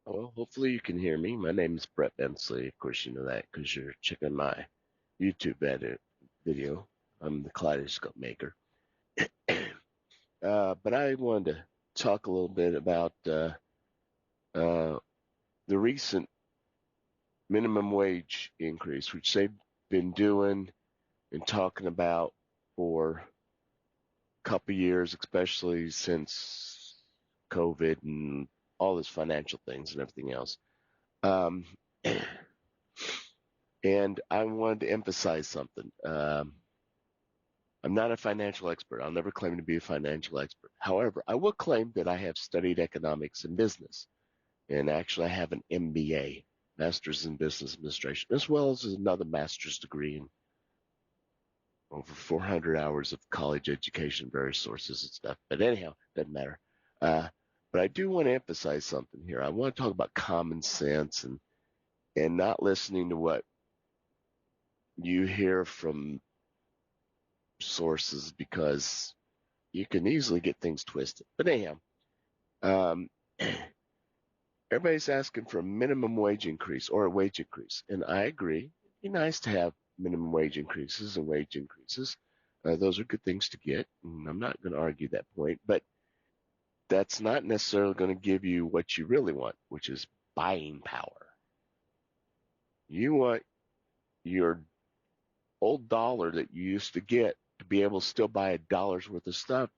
Well, hopefully you can hear me. My name is Brett Bensley. Of course, you know that because you're checking my YouTube edit video. I'm the kaleidoscope maker. But I wanted to talk a little bit about uh, the recent minimum wage increase, which they've been doing and talking about for a couple of years, especially since COVID and all this financial things and everything else. Um, and I wanted to emphasize something. I'm not a financial expert. I'll never claim to be a financial expert. However, I will claim that I have studied economics and business. And actually, I have an MBA, Master's in Business Administration, as well as another master's degree in over 400 hours of college education, various sources and stuff. But anyhow, doesn't matter. Uh, but I do want to emphasize something here. I want to talk about common sense and not listening to what you hear from sources because you can easily get things twisted. But anyhow, um, everybody's asking for a minimum wage increase or a wage increase, and I agree. It'd be nice to have minimum wage increases and wage increases. Those are good things to get, and I'm not going to argue that point. But that's not necessarily going to give you what you really want, which is buying power. You want your old dollar that you used to get to be able to still buy a dollar's worth of stuff.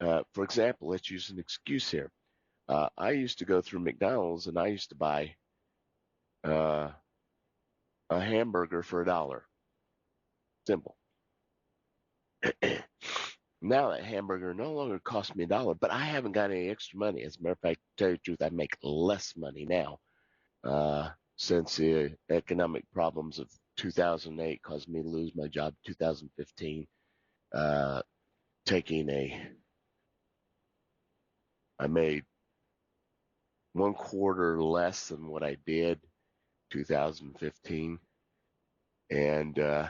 For example, let's use an excuse here. I used to go through McDonald's and I used to buy uh, a hamburger for a dollar. Simple. Now that hamburger no longer costs me a dollar, but I haven't got any extra money. As a matter of fact, to tell you the truth, I make less money now since the economic problems of 2008 caused me to lose my job in 2015. Uh, taking I made 1/4 less than what I did 2015, and then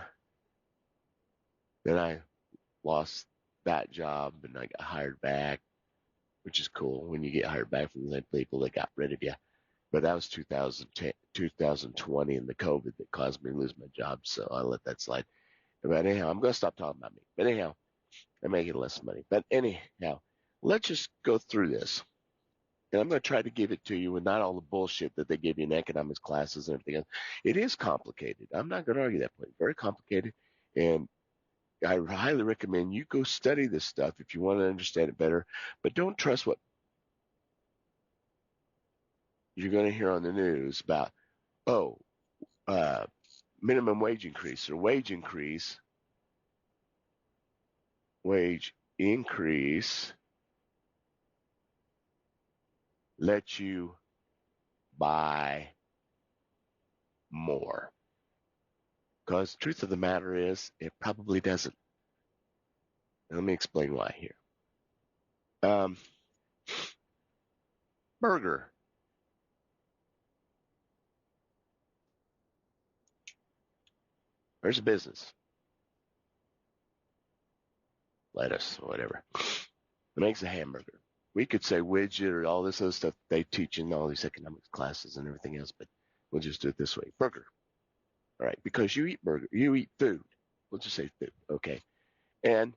I lost that job and I got hired back, which is cool when you get hired back from the same people that got rid of you. But that was 2010, 2020 and the COVID that caused me to lose my job, so I let that slide. But anyhow, I'm going to stop talking about me. But anyhow, I'm making less money. But anyhow, let's just go through this. And I'm going to try to give it to you with not all the bullshit that they give you in economics classes and everything else. It is complicated. I'm not going to argue that point. Very complicated. And I highly recommend you go study this stuff if you want to understand it better. But don't trust what you're going to hear on the news about, oh, uh, minimum wage increase or wage increase lets you buy more. Because the truth of the matter is, it probably doesn't. And let me explain why here. Um, burger. There's a business. Lettuce or whatever. It makes a hamburger. We could say widget or all this other stuff they teach in all these economics classes and everything else, but we'll just do it this way. Burger. All right. Because you eat burger, you eat food. We'll just say food. Okay. And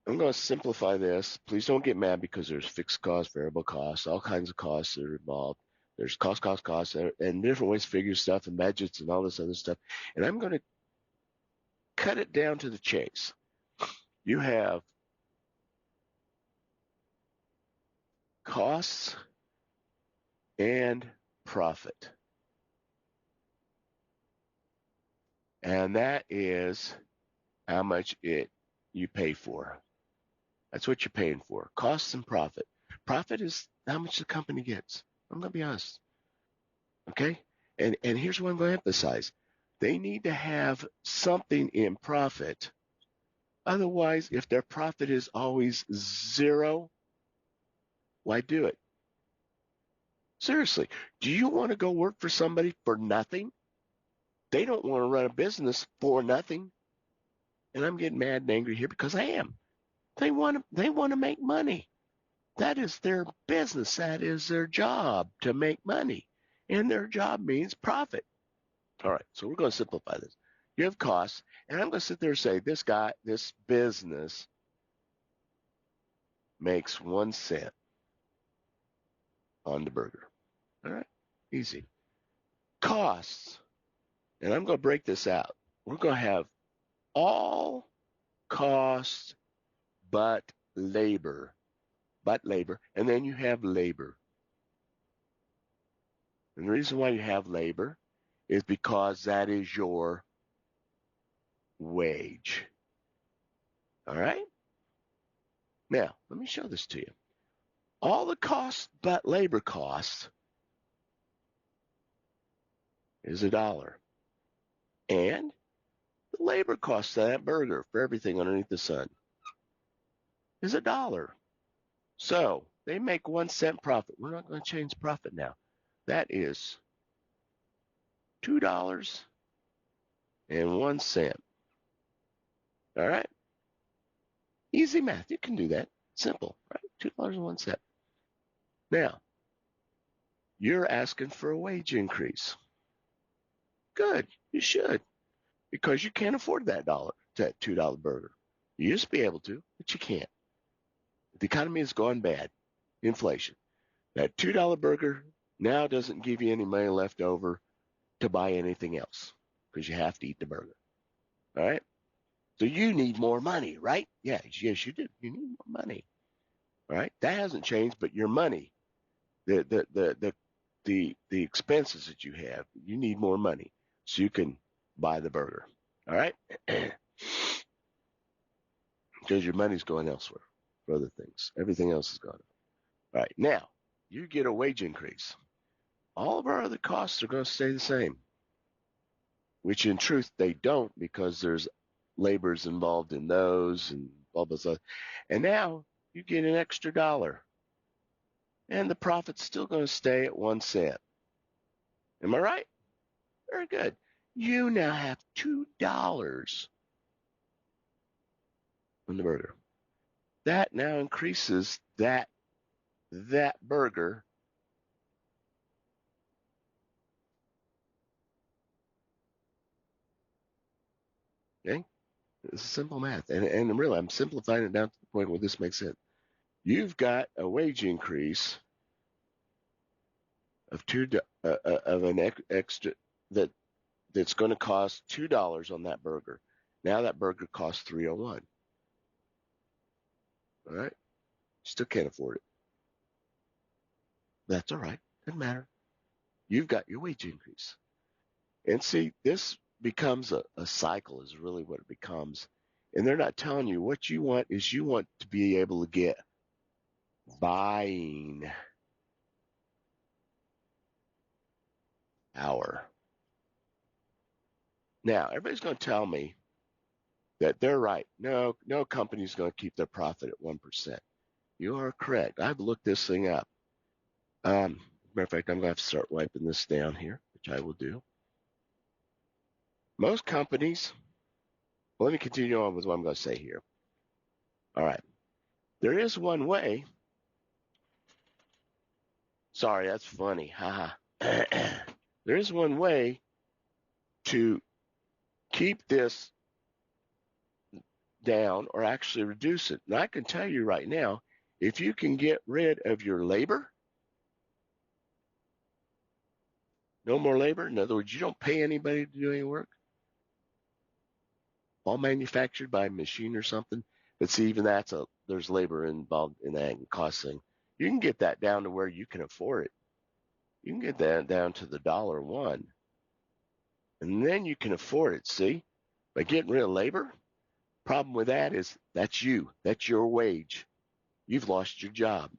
I'm going to simplify this. Please don't get mad because there's fixed costs, variable costs, all kinds of costs that are involved. There's costs, and different ways to figure stuff and budgets and all this other stuff. And I'm going to cut it down to the chase. You have costs and profit. And that is how much you pay for. That's what you're paying for. Costs and profit. Profit is how much the company gets. I'm going to be honest. Okay? And here's what I'm going to emphasize. They need to have something in profit. Otherwise, if their profit is always zero, why do it? Seriously, do you want to go work for somebody for nothing? They don't want to run a business for nothing. And I'm getting mad and angry here because I am. They want to make money. That is their business. That is their job to make money. And their job means profit. All right, so we're going to simplify this. You have costs, and I'm going to sit there and say, this business makes 1 cent on the burger. All right, easy. Costs, and I'm going to break this out. We're going to have all costs but labor, and then you have labor. And the reason why you have labor is because that is your wage. All right? Now, let me show this to you. All the costs but labor costs is $1. And the labor cost of that burger for everything underneath the sun is $1. So they make 1 cent profit. We're not going to change profit now. That is $2.01. All right? Easy math. You can do that. Simple, right? $2.01. Now, you're asking for a wage increase. Good. You should. Because you can't afford that $2 burger. You used to be able to, but you can't. The economy has gone bad. Inflation. That $2 burger now doesn't give you any money left over to buy anything else because you have to eat the burger. All right? So you need more money, right? Yes, you do. You need more money. All right? That hasn't changed, but your money, the expenses that you have, you need more money so you can buy the burger. All right? Because your money's going elsewhere for other things. Everything else is gone. All right. Now, you get a wage increase. All of our other costs are going to stay the same, which in truth they don't because there's labor's involved in those and blah, blah, blah. And now you get an extra $1. And the profit's still going to stay at 1 cent. Am I right? Very good. You now have $2 on the burger. That now increases that burger. Okay? This is simple math. And really, I'm simplifying it down to the point where this makes sense. You've got a wage increase of of an extra that's going to cost $2 on that burger. Now that burger costs 301. All right? Still can't afford it. That's all right. Doesn't matter. You've got your wage increase. And see, this becomes a cycle is really what it becomes. And they're not telling you what you want is you want to be able to get buying power. Now, everybody's going to tell me that they're right. No company's going to keep their profit at 1%. You are correct. I've looked this thing up. Matter of fact, I'm going to have to start wiping this down here, which I will do. Most companies, well, let me continue on with what I'm going to say here. All right. There is one way. Sorry, that's funny. Haha. There is one way to keep this down or actually reduce it. And I can tell you right now, if you can get rid of your labor, no more labor. In other words, you don't pay anybody to do any work. All manufactured by a machine or something. But see, even there's labor involved in that and costing. You can get that down to where you can afford it. You can get that down to the $1. And then you can afford it, see? By getting rid of labor, problem with that is that's you. That's your wage. You've lost your job.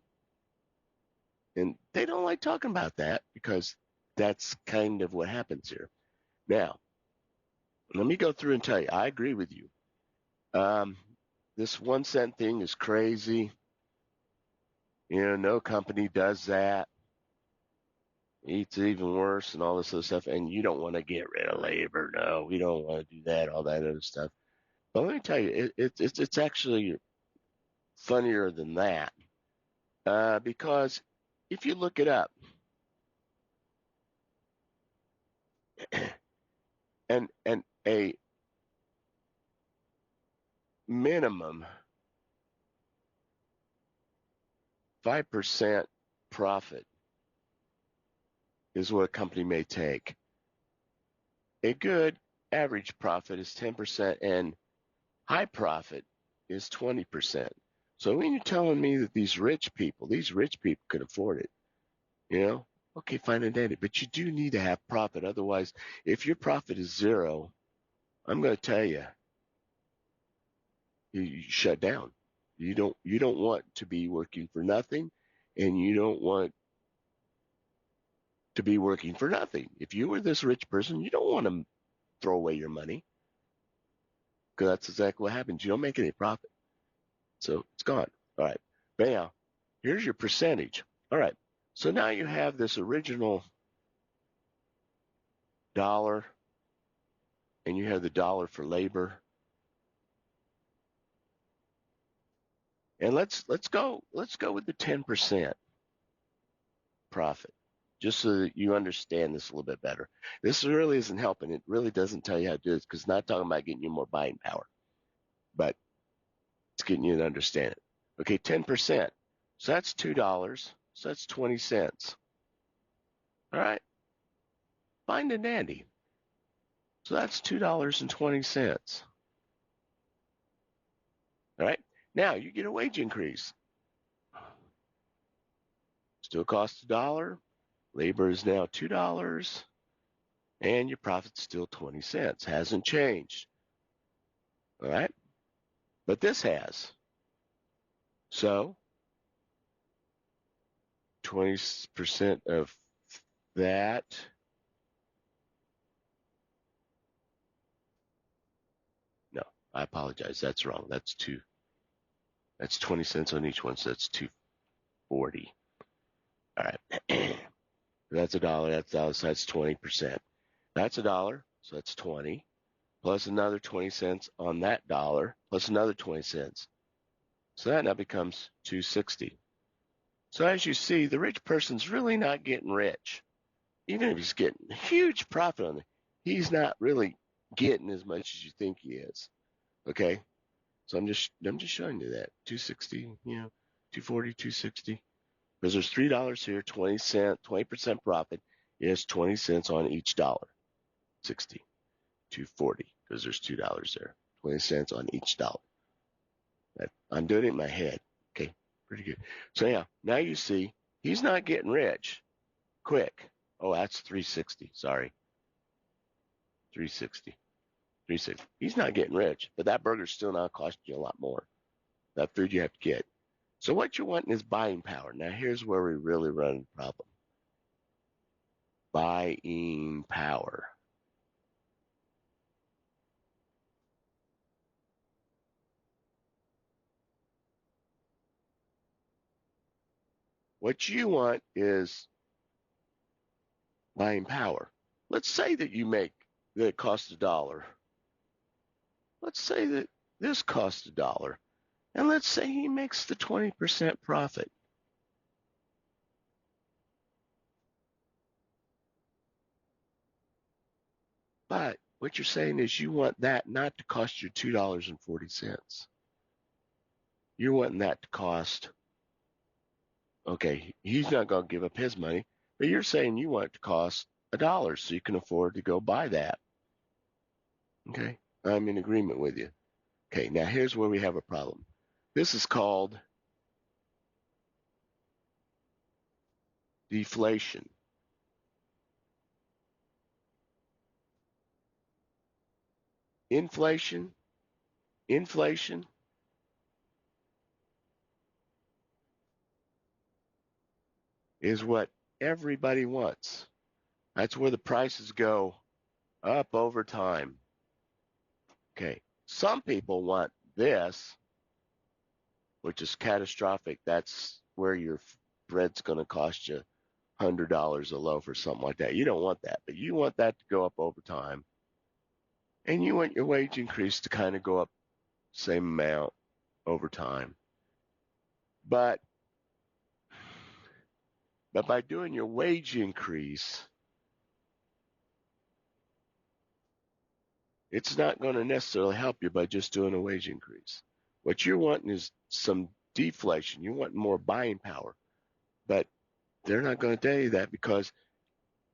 And they don't like talking about that because that's kind of what happens here. Now, let me go through and tell you, I agree with you. This 1 cent thing is crazy. No company does that. It's even worse and all this other stuff. And you don't want to get rid of labor. No, we don't want to do that, all that other stuff. But let me tell you, it's actually funnier than that. because if you look it up, and a minimum 5% profit is what a company may take. A good average profit is 10%, and high profit is 20%. So when you're telling me that these rich people can afford it, you know, okay, fine and dandy, but you do need to have profit. Otherwise, if your profit is zero, I'm going to tell you, you shut down. You don't want to be working for nothing, and you don't want to be working for nothing. If you were this rich person, you don't want to throw away your money, because that's exactly what happens. You don't make any profit, so it's gone. All right, bam. Here's your percentage. All right, so now you have this original dollar, and you have the dollar for labor. And let's go with the 10% profit, just so that you understand this a little bit better. This really isn't helping. It really doesn't tell you how to do this, because it's not talking about getting you more buying power, but it's getting you to understand it. Okay, 10%. So that's $2. So that's 20 cents. All right, fine and dandy. So that's $2.20. All right, now you get a wage increase. Still costs $1. Labor is now $2, and your profit's still 20 cents. Hasn't changed. All right, but this has. So 20% of that. No, I apologize. That's wrong. That's two. That's 20 cents on each one. So that's 240. All right. That's $1. That's $1. So that's 20%. That's $1. So that's 20 plus another 20 cents on that dollar plus another 20 cents. So that now becomes 260. So as you see, the rich person's really not getting rich. Even if he's getting a huge profit on it, he's not really getting as much as you think he is. Okay? So I'm just showing you that. 260, 240, 260. Because there's $3 here, 20% profit is 20 cents on each dollar. 60, 240, because there's $2 there. 20 cents on each dollar. I'm doing it in my head. Okay, pretty good. So yeah, now you see he's not getting rich quick. Oh, that's 360. Sorry. 360. 360. He's not getting rich, but that burger's still not costing you a lot more. That food you have to get. So what you're wanting is buying power. Now here's where we really run into the problem. Buying power. What you want is buying power. Let's say that it costs $1. Let's say that this costs $1. And let's say he makes the 20% profit. But what you're saying is you want that not to cost you $2.40. You're wanting that to cost, okay, he's not going to give up his money, but you're saying you want it to cost $1 so you can afford to go buy that. Okay, I'm in agreement with you. Okay, now here's where we have a problem. This is called deflation. Inflation, inflation is what everybody wants. That's where the prices go up over time. Okay, some people want this, which is catastrophic. That's where your bread's going to cost you $100 a loaf or something like that. You don't want that, but you want that to go up over time. And you want your wage increase to kind of go up same amount over time. But But by doing your wage increase, it's not going to necessarily help you by just doing a wage increase. What you're wanting is some deflation. You want more buying power. But they're not going to tell you that, because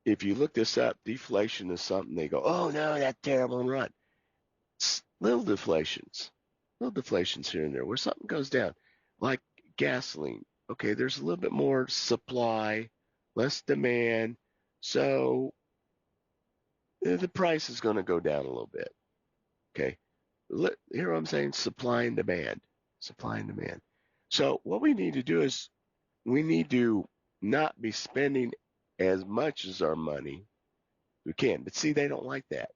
if you look this up, deflation is something they go, oh no, that's terrible and run. It's little deflations here and there where something goes down, like gasoline. Okay, there's a little bit more supply, less demand, so the price is going to go down a little bit. Okay, here I'm saying supply and demand, supply and demand. So what we need to do is we need to not be spending as much as our money we can. But see, they don't like that.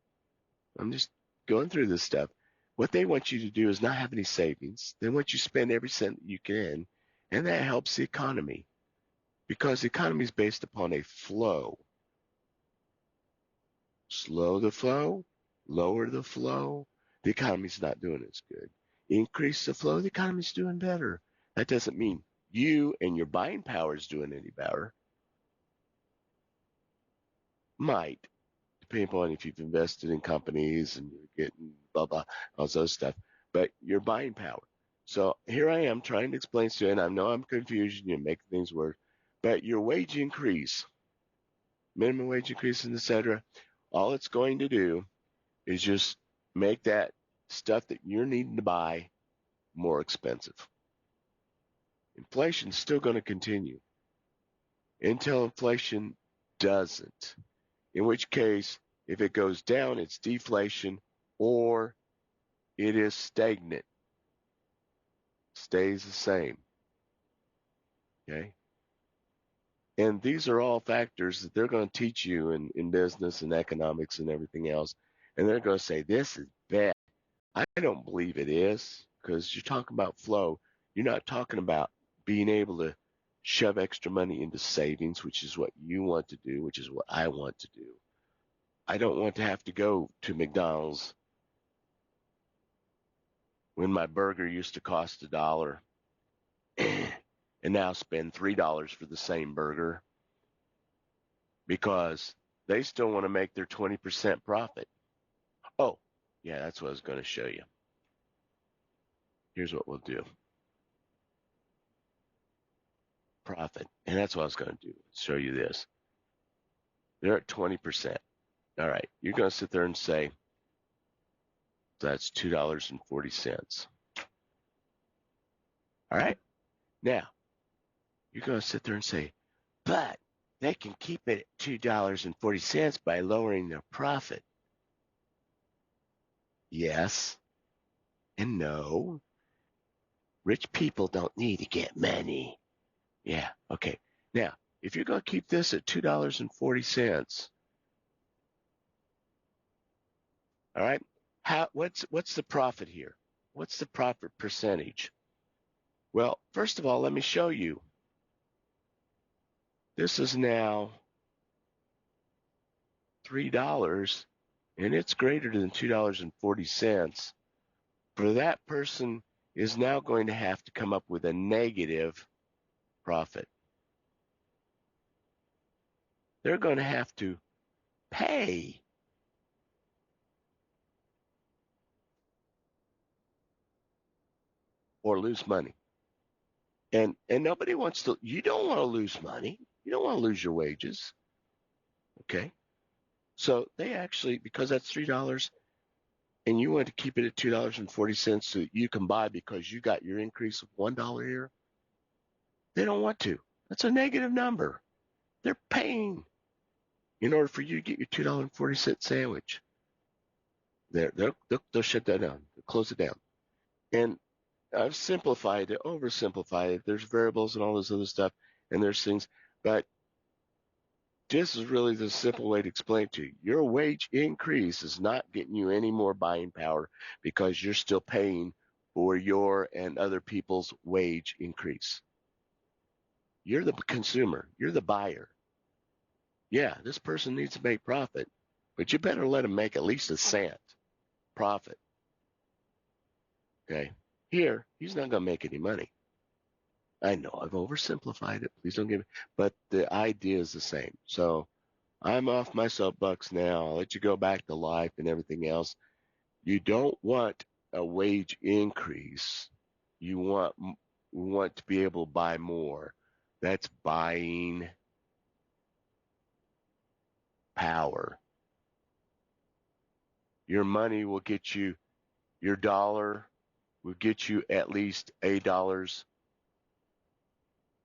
I'm just going through this stuff. What they want you to do is not have any savings. They want you to spend every cent that you can, and that helps the economy, because the economy is based upon a flow. Slow the flow, lower the flow, the economy's not doing as good. Increase the flow, the economy's doing better. That doesn't mean you and your buying power is doing any better. Might, depending upon if you've invested in companies and you're getting blah, blah, all those stuff, but your buying power. So here I am trying to explain to you, and I know I'm confusing you and making things worse, but your wage increase, minimum wage increase, and et cetera, all it's going to do is just make that stuff that you're needing to buy more expensive. Inflation's still going to continue until inflation doesn't, in which case, if it goes down, it's deflation, or it is stagnant, stays the same. Okay? And these are all factors that they're going to teach you in business and economics and everything else. And they're going to say, this is bad. I don't believe it is, because you're talking about flow. You're not talking about being able to shove extra money into savings, which is what you want to do, which is what I want to do. I don't want to have to go to McDonald's when my burger used to cost $1 and now spend $3 for the same burger, because they still want to make their 20% profit. Oh, yeah, that's what I was going to show you. Here's what we'll do. Profit. And that's what I was going to do. Show you this. They're at 20%. All right. You're going to sit there and say, that's $2.40. All right. Now, you're going to sit there and say, but they can keep it at $2.40 by lowering their profit. Yes and no. Rich people don't need to get money. Yeah, okay. Now, if you're going to keep this at $2.40, all right, what's the profit here? What's the profit percentage? Well, first of all, let me show you. This is now $3, and it's greater than $2.40. For that person is now going to have to come up with a negative profit. They're going to have to pay or lose money. And nobody wants to, you don't want to lose money. You don't want to lose your wages. Okay. So they actually, because that's $3 and you want to keep it at $2.40 so that you can buy because you got your increase of $1 here, they don't want to. That's a negative number. They're paying in order for you to get your $2.40 sandwich. They'll shut that down. They'll close it down. And I've simplified it, oversimplified it. There's variables and all this other stuff, and there's things, but this is really the simple way to explain it to you. Your wage increase is not getting you any more buying power because you're still paying for your and other people's wage increase. You're the consumer. You're the buyer. Yeah, this person needs to make profit, but you better let them make at least a cent profit. Okay? Here, he's not going to make any money. I know I've oversimplified it. Please don't give me, but the idea is the same. So I'm off my soapbox now. I'll let you go back to life and everything else. You don't want a wage increase. You want to be able to buy more. That's buying power. Your money will get you, your dollar will get you at least $8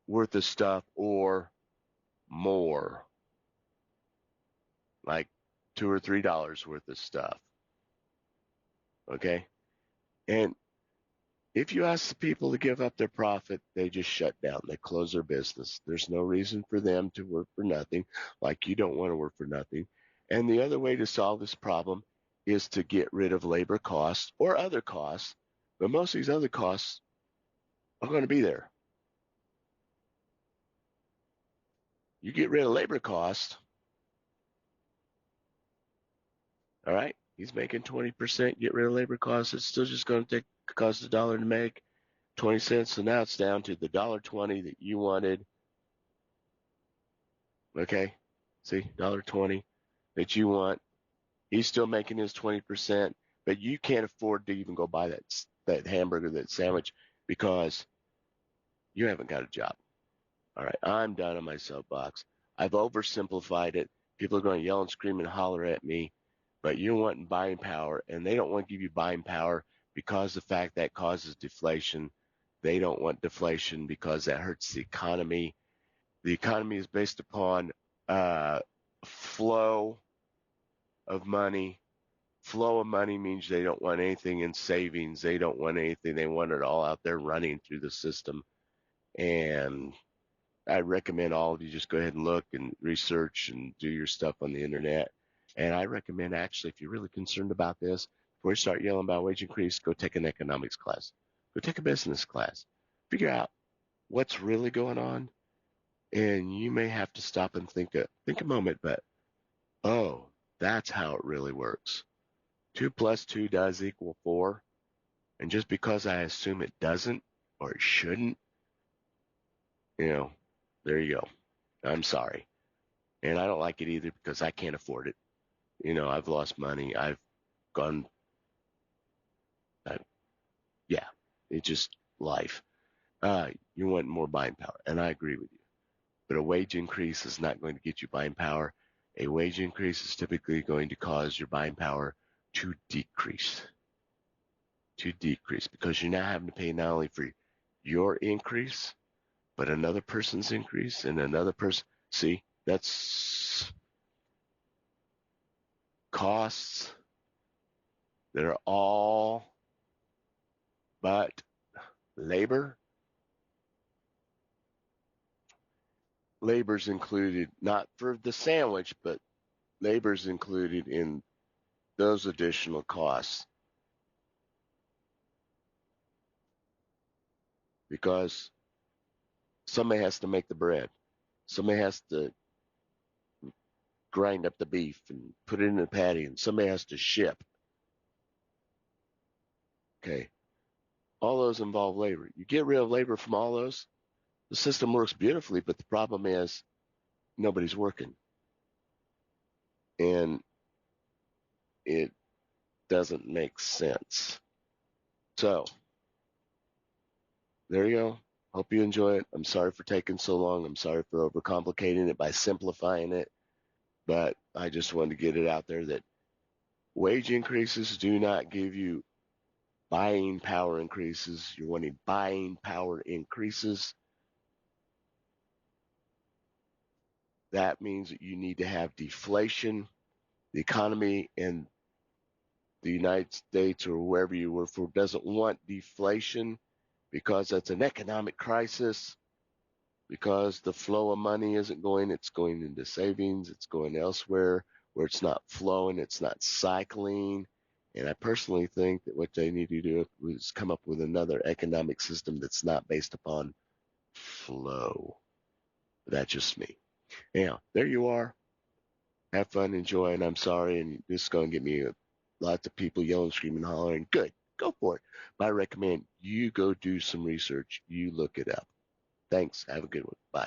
worth of stuff or more, like $2 or $3 worth of stuff. Okay. And if you ask the people to give up their profit, they just shut down. They close their business. There's no reason for them to work for nothing, like you don't want to work for nothing. And the other way to solve this problem is to get rid of labor costs or other costs, but most of these other costs are going to be there. You get rid of labor costs, all right? He's making 20%, get rid of labor costs. It's still just going to cost $1 to make 20 cents. So now it's down to the $1.20 that you wanted. Okay. See, $1.20 that you want. He's still making his 20%, but you can't afford to even go buy that hamburger, that sandwich, because you haven't got a job. All right. I'm done on my soapbox. I've oversimplified it. People are going to yell and scream and holler at me, but you want buying power, and they don't want to give you buying power because the fact that causes deflation. They don't want deflation because that hurts the economy. The economy is based upon flow of money. Flow of money means they don't want anything in savings. They don't want anything. They want it all out there running through the system. And I recommend all of you just go ahead and look and research and do your stuff on the internet. And I recommend actually, if you're really concerned about this, before you start yelling about wage increase, go take an economics class. Go take a business class. Figure out what's really going on. And you may have to stop and think a moment, but oh, that's how it really works. 2 plus 2 does equal 4. And just because I assume it doesn't or it shouldn't, you know, there you go. I'm sorry. And I don't like it either because I can't afford it. I've lost money. I've gone, I, yeah, it's just life. You want more buying power. And I agree with you. But a wage increase is not going to get you buying power. A wage increase is typically going to cause your buying power to decrease. Because you're now having to pay not only for your increase, but another person's increase and another person. See, that's costs that are all but labor. Labor's included, not for the sandwich, but labor's included in those additional costs because somebody has to make the bread. Somebody has to grind up the beef and put it in the patty, and somebody has to ship. Okay. All those involve labor. You get rid of labor from all those, the system works beautifully, but the problem is nobody's working. And it doesn't make sense. So there you go. Hope you enjoy it. I'm sorry for taking so long. I'm sorry for overcomplicating it by simplifying it. But I just wanted to get it out there that wage increases do not give you buying power increases. You're wanting buying power increases. That means that you need to have deflation. The economy in the United States or wherever you work for doesn't want deflation because that's an economic crisis, because the flow of money isn't going, it's going into savings, it's going elsewhere where it's not flowing, it's not cycling. And I personally think that what they need to do is come up with another economic system that's not based upon flow. That's just me. Anyhow, there you are. Have fun, enjoy, and I'm sorry, and this is going to get me lots of people yelling, screaming, hollering. Good, go for it. But I recommend you go do some research. You look it up. Thanks. Have a good one. Bye.